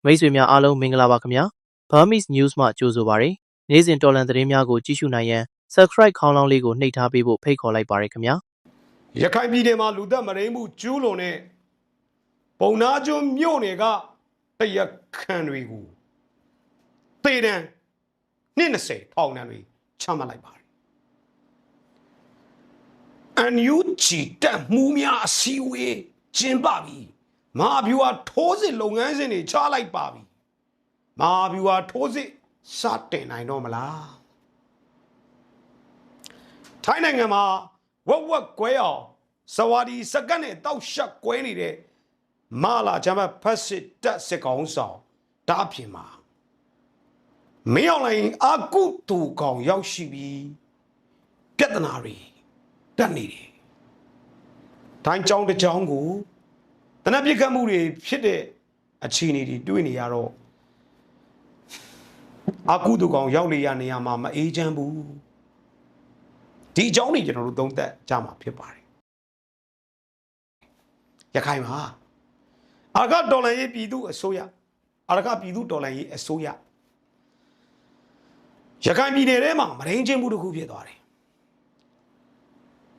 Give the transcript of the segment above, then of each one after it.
မိတ်ဆွေများအားလုံးမင်္ဂလာပါခင်ဗျာ Burmese News မှကြိုဆိုပါရစေနေ့စဉ်တော်လန်သတင်းများကိုကြည့်ရှုနိုင်ရန် Subscribe ခေါင်းလောင်းလေးကိုနှိပ်ထားပေးဖို့ဖိတ်ခေါ်လိုက်ပါရခင်ဗျာရခိုင်ပြည်နယ်မှာလူသက်မရိမှုကျူးလွန်တဲ့ပုံနာကျွန်းမြို့နယ်ကတရားခံတွေကိုတေတံ20ထောင်နှံတွေချမှတ်လိုက်ပါတယ်NUG တက်မှုများအစည်းအဝေးကျင်းပပြီးမဟာဗျူဟာထိုးစစ်လုပ်ငန်းစဉ်တွေချလိုက်ပါပြီမဟာဗျူဟာထိုးစစ်စတင်နိုင်တော့မလားထိုင်းနိုင်ငံမှာဝက်ကွဲအောင်စဝါဒီစကတ်နဲ့တောက်ရှက်ကွဲနေတဲ့မာလာချမ်းဖတ်စစ်တက်စစ်ကောင်ဆောင်တားပြင်မှာမင်းအောင်လိုင်းအကုတူကောင်ရောက်ရှိပြီးပြဿနာတွေတက်နေတယ်ထိုင်းကြောင်းတစ်ကြောင်းကိုတနက်ပြစ်ခတ်မှုတွေဖြစ်တဲ့အခြေအနေတွေတွေ့နေရတော့အကုတူကောင်ရောက်လေရနေရမှာမအေးချမ်းဘူးဒီအကြောင်းတွေကျွန်တော်တို့သုံးသပ်ကြမှာဖြစ်ပါတယ်ရခိုင်မှာအာရကဒေါ်လာရေးပြည်သူအစိုးရအာရကပြည်သူဒေါ်လာရေးအစိုးရရခိုင်ပြည်နယ်ထဲမှာမရင်းချင်းမှုတစ်ခုဖြစ်သွားတယ်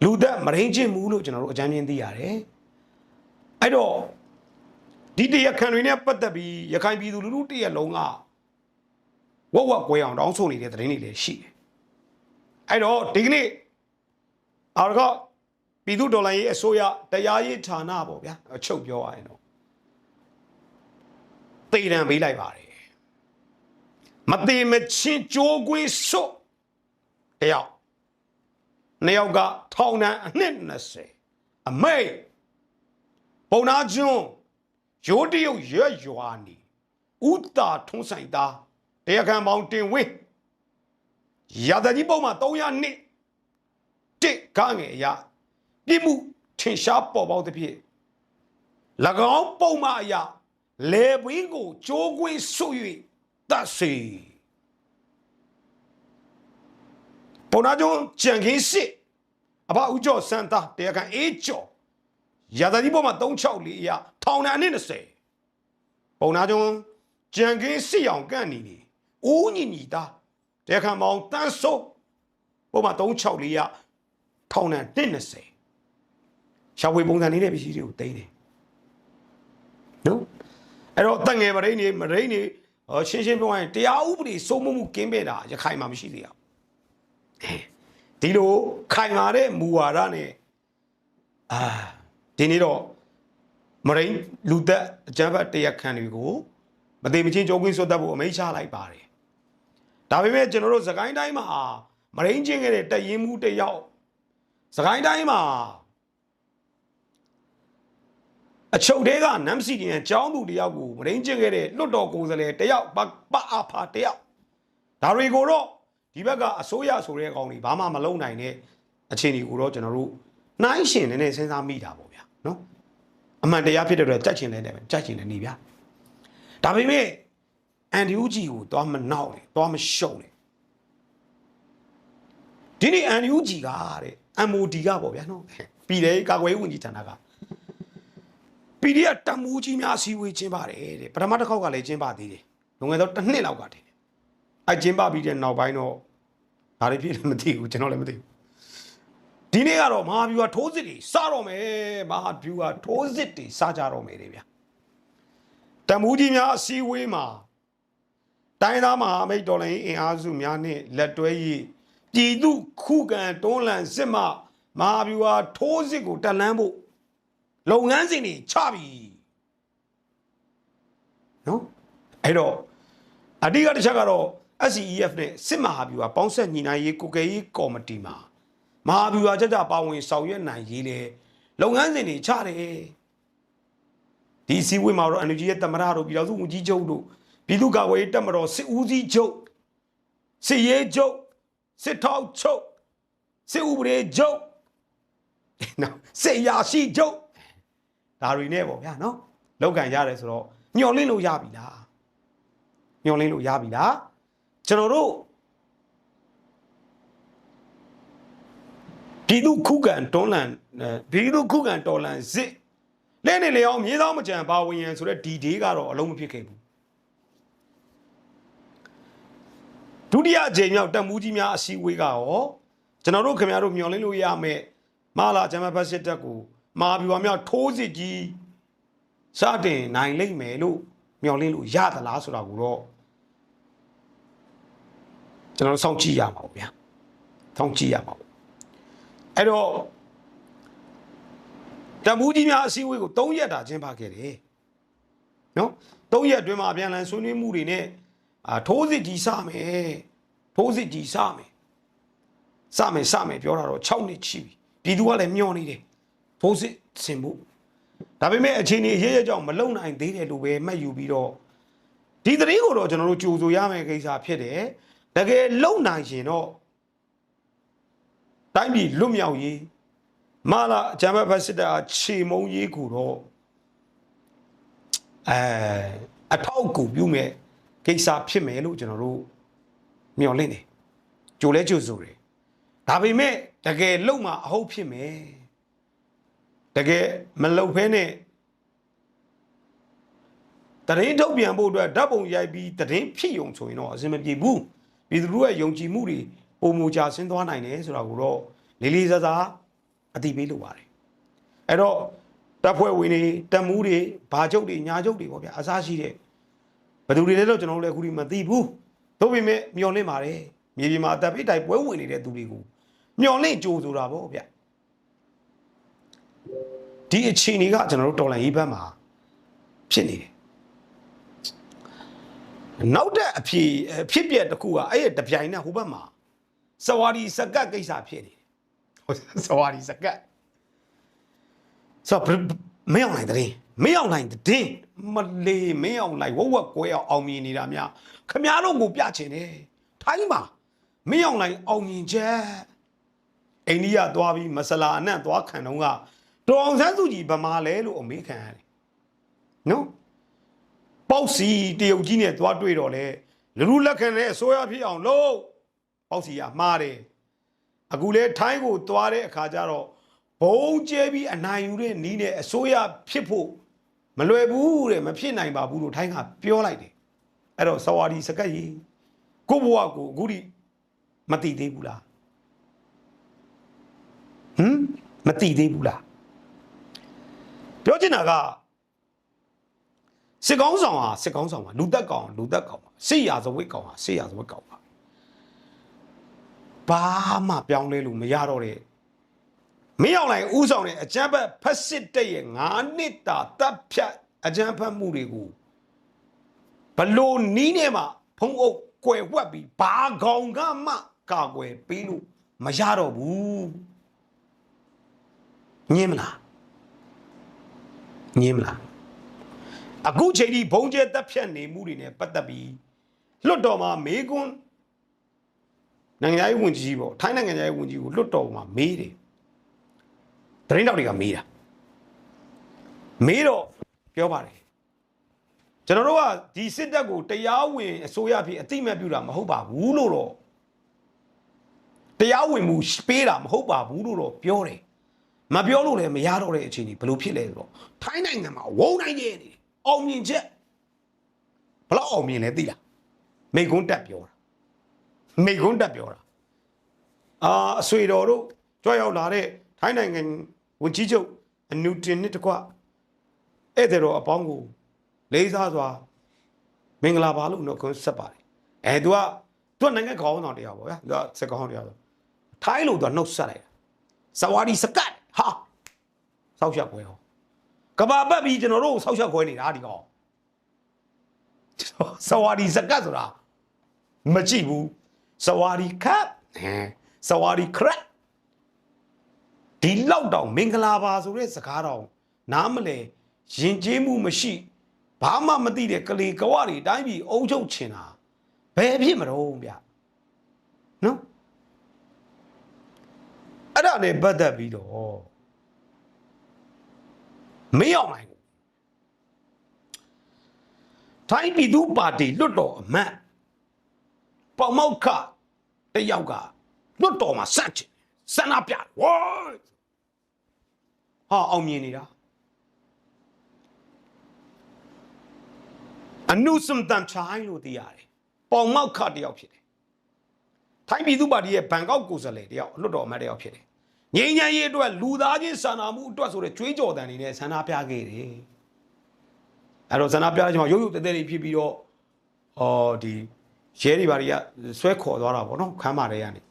လူသက်မရင်းချင်းမှုလို့ကျွန်တော်တို့အကြမ်းမြင်သိရတယ်အဲ့တော့ဒီတရားခံတွေနဲ့ပတ်သက်ပြီးရခိုင်ပြည်သူလူထုတရက်လုံးကဝက်ကွဲအောင်တောင်းဆိုနေတဲ့သတင်းတွေလည်းရှိတယ်အဲ့တော့ဒီကနေ့အာရကပြည်သူဒေါ်လာရေးအစိုးရတရားရေးဌာနပေါ့ဗျာအချုပ်ပြောရရင်တော့တေတံပေးလိုက်ပါတယ်မသေးမချင်းကြိုးကွင်းစွတ်တယောက်နှစ်ယောက်ကထောင်ဒဏ်အနှစ်20အမိတ်ပုံနာကျွန်းရိုးတရုတ်ရွာနီဥတာထုံးဆိုင်သားတရားခံပေါင်းတင်ဝင်းရာဇကြီးပုံမှာ300နှစ်တစ်ကားငယ်အရာပြစ်မှုထင်ရှားပေါ်ပေါက်သဖြင့်၎င်းပုံမှာအရာလေပင်းကိုကြိုးကွင်းဆွ၍တတ်စေပုံနာကျွန်းကြံခင်းစစ်အဘဦးကျော်စံသားတရားခံအေးကျော်ရာဇကြီးပေါ်မှာ364အရာထောင်ဒဏ်အနှစ်20ပုံနာကျွန်းကြံခင်းစစ်အောင်ကန့်နေနေဦးညီသားတရားခံပေါင်းတန်းစိုးပေါ်မှာ364အရာထောင်ဒဏ်20ရှာဝေပုံစံနေတဲ့ပစ္စည်းတွေကိုသိမ်းတယ်နော်အဲ့တော့တန်ငယ်မရင်းနေရှင်းပြောရင်တရားဥပဒေစိုးမိုးမှုကင်းမဲ့တာရခိုင်မှာမရှိသေးဘူးဒီလိုခိုင်မာတဲ့မူဝါဒနဲ့ဒီနေ့တော့မရင်းလူသက်အကြမ်းဖက်တရားခံတွေကိုမသေးမချင်းကြောကွင်းစွတ်တတ်ဖို့အမိန့်ချလိုက်ပါတယ်ဒါပေမဲ့ကျွန်တော်တို့စကိုင်းတိုင်းမှာမရင်းချင်းခဲ့တဲ့တရင်မှုတယောက်စကိုင်းတိုင်းမှာအချုပ်တဲကနမ်စီတင်ကျောင်းသူတယောက်ကိုမရင်းကျင်ခဲ့တဲ့လွတ်တော်ကိုယ်စားလှယ်တယောက်ပအဖာတယောက်ဒါတွေကိုတော့ဒီဘက်ကအစိုးရဆိုတဲ့အကောင်တွေဘာမှမလုပ်နိုင်တဲ့အခြေအနေကိုတော့ကျွန်တော်တို့နှိုင်းရှင်နေစဉ်းစားမိတာပေါ့ဗျာနော်အမှန်တရားဖြစ်တဲ့အတွက်ကြက်ချင်လဲကြက်ချင်တယ်နေဗျာဒါပေမဲ့အန်ဒီယူဂျီကိုသွားမနောက်လေသွားမရှုံလေဒီနေ့အန်ဒီယူဂျီကတဲ့ MOD ကပေါ့ဗျာနော်ပြည်တယ်ကာကွယ်ရေးဝန်ကြီးဌာနကPDF တမူကြီးများစီဝေးကျင်းပါတယ်တဲ့ပထမတစ်ခေါက်ကလည်းကျင်းပသေးတယ်လွန်ခဲ့သောတစ်နှစ်လောက်ကတည်းကကျင်းပပြီးတဲ့နောက်ပိုင်းတော့ဒါတွေဖြစ်လည်းမသိဘူးကျွန်တော်လည်းမသိဘူးဒီနေ့ကတော့မဟာဗျူဟာထိုးစစ်တွေစတော့မယ်မဟာဗျူဟာထိုးစစ်တွေစကြတော့မယ်တဲ့ဗျာတမူကြီးများအစည်းအဝေးမှာတိုင်းသားမဟာမိတ်တော်လှန်ရေးအင်အားစုများနဲ့လက်တွဲရေးပြည်သူခုခံတွန်းလှန်စစ်မှမဟာဗျူဟာထိုးစစ်ကိုတက်လှမ်းဖို့လုပ်ငန်းစဉ်တွေချပြီနော်အဲ့တော့အဓိကတစ်ချက်ကတော့ SCEF နဲ့စစ်မဟာဗျူဟာပေါင်းဆက်ညီနိုင်ရေးကုကဲရေးကော်မတီမှာမဟာဗျူဟာကြပါဝင်ဆောင်ရွက်နိုင်ရေးလေလုပ်ငန်းစဉ်တွေချတယ်ဒီစီဝေးမှာတော့ energy ရဲ့တမရတို့ပြည်တော်စုဝန်ကြီးချုပ်တို့ပြည်သူ့ကာကွယ်ရေးတပ်မတော်စစ်ဦးစီးချုပ်စစ်ရေးချုပ်စစ်ထောက်ချုပ်စစ်ဥပဒေချုပ်နော်စစ်ရာရှိချုပ်ဒါတွေနဲ့ပေါ့ဗျာနော်လောက်ကန်ရတယ်ဆိုတော့ညှော်လင့်လို့ရပြီလားကျွန်တော်တို့ပြည်သူခုခံတော်လှန်စစ်လဲနေလေအောင်မြေသားမကြံပါဝင်ရန်ဆိုတဲ့ဒီဒေးကတော့အလုံးမဖြစ်ခဲ့ဘူး ဒုတိယအကြိမ်မြောက်တပ်မှုကြီးများအစည်းအဝေးကရောကျွန်တော်တို့ခင်ဗျားတို့မျှော်လင့်လို့ရမယ်မလာဂျမဘတ်စစ်တပ်ကိုမာဗျူဟာမြောက်ထိုးစစ်ကြီးစတင်နိုင်လိမ့်မယ်လို့မျှော်လင့်လို့ရသလားဆိုတာကိုတော့ကျွန်တော်စောင့်ကြည့်ရမှာပေါ့ဗျာစောင့်ကြည့်ရမှာပေါ့အဲ့တော့တမူးကြီးများအစည်းအဝေးကို3ရက်တာကျင်းပခဲ့တယ်နော်3ရက်အတွင်းမှာအပြန်အလှန်ဆွေးနွေးမှုတွေနဲ့ထိုးစစ်ကြီးစမယ်ထိုးစစ်ကြီးစမယ်ပြောတာတော့6နှစ်ရှိပြီပြည်သူကလည်းမျှော်နေတယ်ထိုးစစ်ဆင်ဖို့ဒါပေမဲ့အခြေအနေအရေးရကြောင့်မလုံနိုင်သေးတယ်လို့ပဲမှတ်ယူပြီးတော့ဒီသတင်းကိုတော့ကျွန်တော်တို့ကြိုဆိုရမယ်ကိစ္စဖြစ်တယ်တကယ်လုံနိုင်ရင်တော့တိုင်းပြည်လွတ်မြောက်ရေးမလာဂျမဘတ်စစ်တပ်ခြေမုံရေးကိုတော့အထောက်အကူပြုမဲ့ကိစ္စဖြစ်မယ်လို့ကျွန်တော်တို့မျှော်လင့်တယ်ကြိုလဲကြိုဆိုတယ်ဒါပေမဲ့တကယ်လုံမှာအဟုတ်ဖြစ်မယ်တကယ်မလုံဖဲနဲ့တရင်ထုတ်ပြန်ဖို့အတွက်ဓာတ်ပုံရိုက်ပြီးတရင်ဖြစ်ယုံဆိုရင်တော့အစင်မပြေဘူးပြည်သူတို့ရဲ့ယုံကြည်မှုတွေပုံမူကြဆင်းသွားနိုင်တယ်ဆိုတာကိုတော့လေးလေးစားစားအသိပေးလိုပါတယ်အဲ့တော့တပ်ဖွဲ့ဝင်တွေတပ်မှုတွေဘာချုပ်တွေညာချုပ်တွေပေါ့ဗျာအစားရှိတဲ့ဘယ်သူတွေလဲတော့ကျွန်တော်တို့လည်းအခုဒီမသိဘူးသို့ပေမဲ့မျောလင့်ပါတယ်မြေပြင်မှာအသက်ဖိတိုက်ပွဲဝင်နေတဲ့သူတွေကိုမျောလင့်ကြိုဆိုတာပေါ့ဗျာဒီအခြေအနေကကျွန်တော်တို့တော်လှန်ရေးဘက်မှာဖြစ်နေတယ်နောက်တဲ့အဖြစ်ပြက်တစ်ခုကအဲ့တပြိုင်နဲ့ဟိုဘက်မှာစဝါဒီစကတ်ကိစ္စဖြစ်နေတယ်စဝါဒီစကတ်ဆိုမင်းအောင်နိုင်တဲ့မင်းအောင်နိုင်တဲ့မလေးမင်းအောင်နိုင်ဝက်ကွဲအောင်မြင်နေတာများခမားတို့ကိုပြချင်တယ်ထိုင်းမှာမင်းအောင်နိုင်အောင်မြင်ချက်အိန္ဒိယသွားပြီးမဆလာအနက်သွားခံတော့ကတော်အောင်ဆန်းစုကြည်ဗမာလဲလို့အမေခံရတယ်နော်ပေါက်စီတရုတ်ကြီးနဲ့သွားတွေ့တော့လေလူလက်ခံတဲ့အစိုးရဖြစ်အောင်လို့ပေါက်စီကမှားတယ်အခုလဲထိုင်းကိုသွားတဲ့အခါကျတော့ဘုံကျဲပြီးအနိုင်ယူတဲ့နီးနဲ့အစိုးရဖြစ်ဖို့မလွယ်ဘူးတဲ့မဖြစ်နိုင်ပါဘူးလို့ထိုင်းကပြောလိုက်တယ်အဲ့တော့စဝါဒီစကတ်ကြီးကိုဘွားကိုအခုထိမတည်သေးဘူးလားမတည်သေးဘူးလားပြောချင်တာကစစ်ကောင်းဆောင်ဟာလူသက်ကောင်ပါစစ်ရာဇဝတ်ကောင်ဟာစစ်ရာဇဝတ်ကောင်ပါဘာမှပြောင်းလဲလို့မရတော့တဲ့မင်းအောင်လိုက်ဥဆောင်တဲ့အကြမ်းဖက်ဖက်စစ်တပ်ရဲ့9နှစ်တာတပ်ဖြတ်အကြမ်းဖက်မှုတွေကိုဘလို့နီးနေမှာဖုံးအုပ်ကွယ်ဝှက်ပြီးဘာကောင်ကမှကာကွယ်ပေးလို့မရတော့ဘူးညင်းမလားအခုချိန်ဒီဘုံကျဲတပ်ဖြတ်နေမှုတွေနဲ့ပတ်သက်ပြီးလွတ်တော်မှာမေကွန်းနိုင်ငံရေးဝန်ကြီးပေါ့ထိုင်းနိုင်ငံရေးဝန်ကြီးကိုလွတ်တော်မှာမေးတယ်သတင်းတောက်တွေကမေးတာမေးတော့ပြောပါတယ်ကျွန်တော်တို့ကဒီစစ်တပ်ကိုတရားဝင်အစိုးရဖြစ်အတိမတ်ပြုတာမဟုတ်ပါဘူးလို့တော့တရားဝင်မှုပေးတာမဟုတ်ပါဘူးလို့တော့ပြောတယ်မပြောလို့လည်းမရတော့တဲ့အခြေအနေဘယ်လိုဖြစ်လဲဆိုတော့ထိုင်းနိုင်ငံမှာဝုန်းနိုင်နေတယ်အောင်မြင်ချက်ဘလောက်အောင်မြင်လဲသိလားမိကွန်းတက်ပြောတာအဆွေတော်တို့ကြွရောက်လာတဲ့ထိုင်းနိုင်ငံဝန်ကြီးချုပ်အနူတင်နဲ့တကွဧည့်သည်တော်အပေါင်းကိုလေးစားစွာမင်္ဂလာပါလို့တော့ခွန်းဆက်ပါတယ်သူကနိုင်ငံခေါင်းဆောင်တရားပေါ့ဗျာသူကစက်ခေါင်းတရားဆိုထိုင်းလို့သူကနှုတ်ဆက်လိုက်တာစဝါဒီစကတ်ဟာဆောက်ရှက်ခွဲဟောကဘာပတ်ပြီးကျွန်တော်တို့ဆောက်ရှက်ခွဲနေတာဒီကောင်စဝါဒီစကတ်ဆိုတာမကြည့်ဘူးစဝါဒီကတ်စဝါဒီခရက်ဒီလောက်တောင်မင်္ဂလာပါဆိုတဲ့စကားတောင်နားမလဲရင်ကျေးမှုမရှိဘာမှမသိတဲ့ကလေးကဝတွေတိုင်းပြည်အုံချုပ်ချင်တာဘယ်ဖြစ်မလို့ဗျနော်အဲ့ဒါနဲ့ပတ်သက်ပြီးတော့မရောက်နိုင်ဘူးထိုင်းပြည်သူ့ပါတီလွတ်တော်အမတ်ပေါမောက်ခတယောက်ကလွတ်တော်မှာစန္ဒပြဝိုင်းဟာအောင်မြင်နေတာအနုစမ်တန်ချိုင်းလို့သိရတယ်ပေါမောက်ခတယောက်ဖြစ်တယ် ထိုင်းပြည်သူ့ပါတီရဲ့ဘန်ကောက်ကိုယ်စားလှယ်တယောက်လွတ်တော်အမတ်တယောက်ဖြစ်တယ်ငြိမ်းချမ်းရေးအတွက်လူသားချင်းစာနာမှုအတွက်ဆိုတဲ့ကြွေးကြော်တန်တွေနဲ့ဆန္ဒပြခဲ့တယ်အဲ့တော့ဆန္ဒပြတဲ့ချိန်မှာရုပ်ရုပ်တဲတဲလေးဖြစ်ပြီးတော့ဒီရဲတွေဘာတွေကဆွဲခေါ်သွားတာပေါ့နော်ခမ်းမတွေကနေ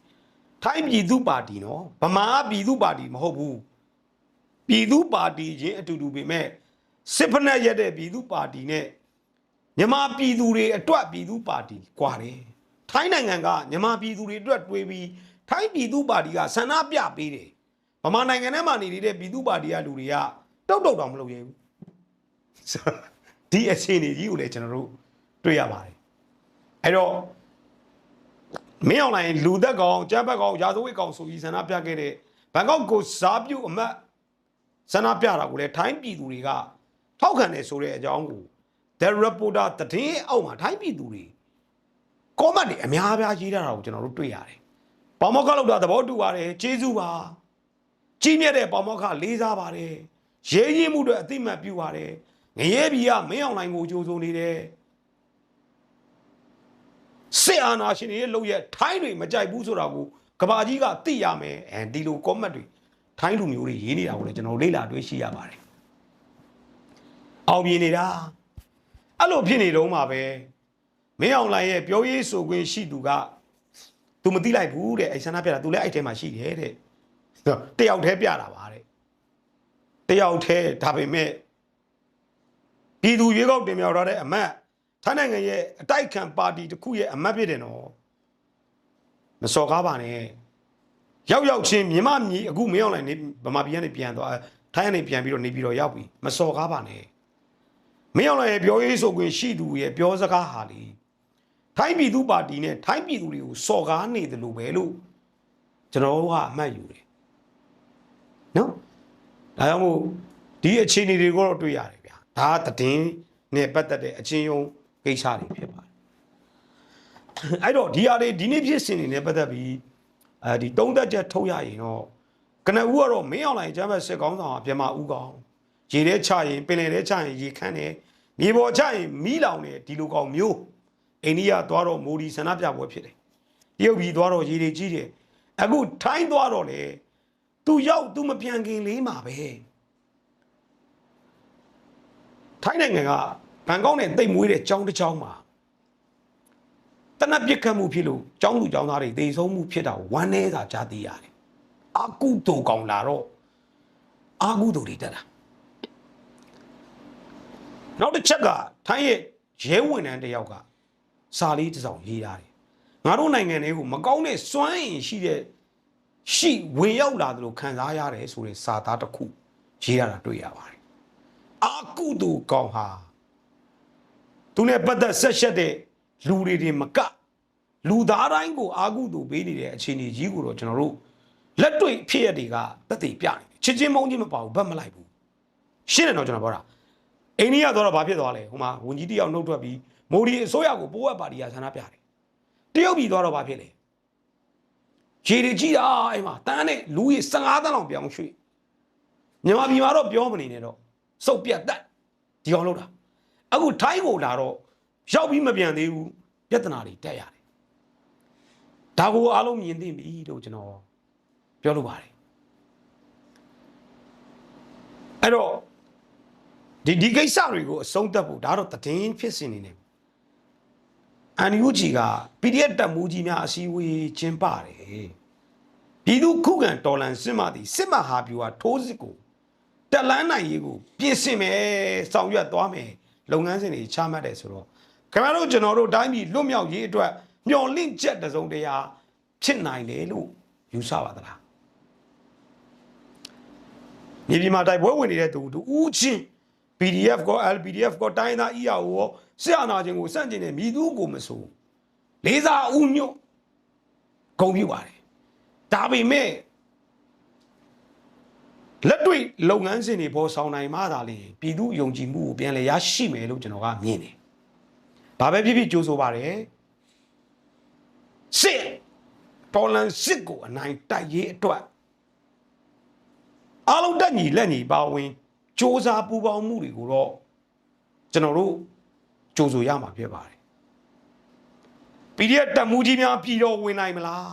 ထိုင်းပြည်သူ့ပါတီနော်ဗမာပြည်သူ့ပါတီမဟုတ်ဘူးပြည်သူ့ပါတီချင်းအတူတူပဲမဲ့စစ်ဖက်နဲ့ရက်တဲ့ပြည်သူ့ပါတီနဲ့မြန်မာပြည်သူတွေအတွက်ပြည်သူ့ပါတီကွာတယ်ထိုင်းနိုင်ငံကမြန်မာပြည်သူတွေအတွက်တွေးပြီးထိုင်းပြည်သူ့ပါတီကဆန္ဒပြပေးတယ်ဗမာနိုင်ငံထဲမှာနေတဲ့ပြည်သူ့ပါတီကလူတွေကတောက်တောင်မလုပ်ရဘူးဒီအခြေအနေကြီးကိုလည်းကျွန်တော်တို့တွေ့ရပါတယ်အဲ့တော့မင်းအောင်လိုင်းလူသက်ကောင်ကျန်းဘက်ကောင်ရာဇဝတ်ကောင်ဆိုပြီးဆန္ဒပြခဲ့တဲ့ဘန်ကောက်ကိုစားပြုတ်အမတ်ဆန္ဒပြတာကိုလည်းထိုင်းပြည်သူတွေကထောက်ခံတယ်ဆိုတဲ့အကြောင်းကို The Reporter တည်င်းအောက်မှာထိုင်းပြည်သူတွေကောမန့်တွေအများအရေးထားတာကိုကျွန်တော်တို့တွေ့ရတယ်။ပေါမောက်ခလောက်တာသဘောတူပါတယ်ကျေးဇူးပါကြီးမြတ်တဲ့ပေါမောက်ခလေးစားပါတယ်ရေးရင်းမှုတွေအသိမှတ်ပြုပါတယ်ငရဲပြည်ကမင်းအောင်လိုင်းကိုကြိုးစုံနေတယ်စစ်အာဏာရှင်တွေရဲ့လုပ်ရထိုင်းတွေမကြိုက်ဘူးဆိုတာကိုကဘာကြီးကသိရမယ်ဒီလိုကောမန့်တွေထိုင်းလူမျိုးတွေရေးနေတာကိုလည်းကျွန်တော်လေ့လာတွေ့ရှိရပါတယ်အောင်မြင်နေတာအဲ့လိုဖြစ်နေတော့မှာပဲမင်းအောင်လိုင်းရဲ့ပြောရေးဆိုခွင့်ရှိသူက तू မသိလိုက်ဘူးတဲ့အဲ့ဆန္ဒပြတာ तू လည်းအဲ့ထဲမှာရှိတယ်တဲ့တယောက်တည်းပြတာပါတဲ့တယောက်တည်းဒါပေမဲ့ပြည်သူရွေးကောက်တင်မြှောက်ထားတဲ့အမတ်ထိုင်းနိုင်ငံရဲ့အတိုက်ခံပါတီတစ်ခုရဲ့အမတ်ဖြစ်တယ်နော်မစော်ကားပါနဲ့ရောက်ချင်းမြမမြေအခုမင်းအောင်လိုင်းနေဗမာပြည်ကနေပြန်သွားထိုင်းကနေပြန်ပြီးတော့နေပြီးတော့ရောက်ပြီမစော်ကားပါနဲ့မင်းအောင်လိုင်းရဲ့ပြောရေးဆိုခွင့်ရှိသူရဲ့ပြောစကားဟာလေထိုင်းပြည်သူပါတီနဲ့ထိုင်းပြည်သူတွေကိုစော်ကားနေတယ်လို့ပဲလို့ကျွန်တော်ကအမှတ်ယူတယ်နော်ဒါကြောင့်မို့ဒီအခြေအနေတွေကိုတော့တွေ့ရတယ်ဗျာဒါကသတင်းနဲ့ပတ်သက်တဲ့အချင်းယုံကိစ္စတွေဖြစ်ပါတယ်အဲ့တော့ဒီဟာတွေဒီနေ့ဖြစ်စဉ်တွေနဲ့ပတ်သက်ပြီးဒီတုံးသက်ချက်ထုတ်ရရင်တော့ကနဦးကတော့မင်းအောင်လိုင်းကျမ်းဘက်စစ်ကောင်းဆောင်အပြမဦးကောင်ရေထဲချရင်ပင်လယ်ထဲချရင်ရေခမ်းတယ်မြေပေါ်ချရင်မီးလောင်တယ်ဒီလိုကောင်မျိုးအိန္ဒိယသွားတော့မိုဒီဆန္ဒပြပွဲဖြစ်တယ်တရုတ်ပြည်သွားတော့ရေတွေကြီးတယ်အခုထိုင်းသွားတော့လေသူရောက်သူမပြန်ခင်လေးမှာပဲထိုင်းနိုင်ငံကဘန်ကောက်နဲ့တိတ်မွေးတဲ့ကျောင်းတစ်ကျောင်းမှာတနက်ပြစ်ခတ်မှုဖြစ်လို့ကျောင်းသူကျောင်းသားတွေတေဆုံးမှုဖြစ်တာဝမ်းနည်းတာကြားသိရတယ်အာကုတူကောင်လာတော့အာကုတူတွေတက်တာနောက်တစ်ချက်ကထိုင်းရဲ့ရဲဝန်ထမ်းတစ်ယောက်ကစာလေးတစ်စောင်ရေးရတယ်ငါတို့နိုင်ငံတွေကိုမကောင်းတဲ့စွမ်းအင်ရှိဝင်ရောက်လာသလိုခံစားရတယ်ဆိုတဲ့စာသားတစ်ခုရေးရတာတွေ့ရပါတယ်အာကုတူကောင်ဟာသူနဲ့ပတ်သက်ဆက်ရှက်တဲ့လူတွေမကလူသားတိုင်းကိုအာကုတူပေးနေတဲ့အခြေအနေကြီးကိုတော့ကျွန်တော်တို့လက်တွေ့ဖြစ်ရတွေကသက်သေပြနေတယ်ချစ်ချင်းမုန်းချင်းမပါဘူးဘတ်မလိုက်ဘူးရှင်းတယ်တော့ကျွန်တော်ပြောတာအိန္ဒိယသွားတော့ဘာဖြစ်သွားလဲဟိုမှာဝန်ကြီးတယောက်နှုတ်ထွက်ပြီးမိုဒီအစိုးရကိုပိုးဝက်ပါတီကဆန္ဒပြတယ်တရုတ်ပြည်သွားတော့ဘာဖြစ်လဲရေတွေကြီးတာအဲ့မှာတန်းနဲ့လူကြီး15တန်းလောက်ပြောင်းရွှေ့မြန်မာပြည်မှာတော့ပြောမနေနဲ့တော့စုပ်ပြတ်တက်ဒီအောင်လို့တာအခုထိုင်းကိုလာတော့ရောက်ပြီးမပြန်သေးဘူးပြဿနာတွေတက်ရတယ်ဒါကိုအားလုံးမြင်သိပြီလို့ကျွန်တော်ပြောလို့ပါတယ်အဲ့တော့ဒီကိစ္စတွေကိုအဆုံးသတ်ဖို့ဒါတော့တည်င်းဖြစ်စင်နေတယ်NUG က PDF တပ်မှုကြီးများအစည်းအဝေးကျင်းပတယ်ပြည်သူခုခံတော်လှန်စစ်မှသည်စစ်မှဟာပြူဟာထိုးစစ်ကိုတက်လန်းနိုင်ရေးကိုပြင်ဆင်မယ်ဆောင်ရွက်သွားမယ်လုပ်ငန်းစဉ်တွေချမှတ်တယ်ဆိုတော့ခင်ဗျားတို့ကျွန်တော်တို့တိုင်းပြည်လွတ်မြောက်ရေးအတွက်မျှော်လင့်ချက်တစုံတရာဖြစ်နိုင်တယ်လို့ယူဆပါသလားမြေပြင်မှာတိုက်ပွဲဝင်နေတဲ့သူဦးချင်း PDF ကို LPDF ကိုတိုင်းသား EAO ကိုစစ်အာဏာရှင်ကိုစန့်ကျင်တဲ့မိသူကိုမဆိုလေးစားဦးညွတ်ဂုဏ်ပြုပါတယ်ဒါပေမဲ့လက်တွေ့လုပ်ငန်းစဉ်တွေပေါ်ဆောင်နိုင်မှသာလေပြည်သူယုံကြည်မှုကိုပြန်လည်ရရှိမယ်လို့ကျွန်တော်ကမြင်တယ်ဘာပဲဖြစ်ဖြစ်ကြိုးဆိုပါတယ်စစ်တော်လန်စစ်ကိုအနိုင်တိုက်ရေးအတွက်အားလုံးတက်ညီလက်ညီပါဝင်စ조사ပူပေါင်းမှုတွေကိုတော့ကျွန်တော်တို့ကြိုးဆိုရမှာဖြစ်ပါတယ် PDF တပ်မှုကြီးများပြည်တော်ဝင်နိုင်မလား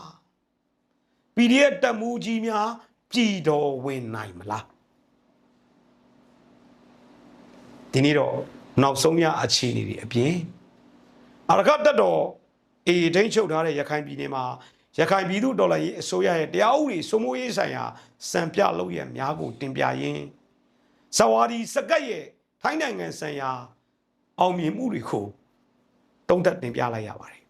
PDF တပ်မှုကြီးများပြည်တော်ဝင်နိုင်မလားဒီနေ့တော့နောက်ဆုံးများအခြေအနေတွေအပြင်အရကတက်တော်အေဒိန်းချုပ်ထားတဲ့ရခိုင်ပြည်နယ်မှာရခိုင်ပြည်သူဒေါ်လာရေးအစိုးရရဲ့တရားဥပဒေစိုးမိုးရေးဆိုင်ရာစံပြလုပ်ရများကိုတင်ပြရင်းဇဝါဒီစကတ်ရဲ့ထိုင်းနိုင်ငံဆိုင်ရာအောင်မြင်မှုတွေကိုတုံ့တက်တင်ပြလိုက်ရပါတယ်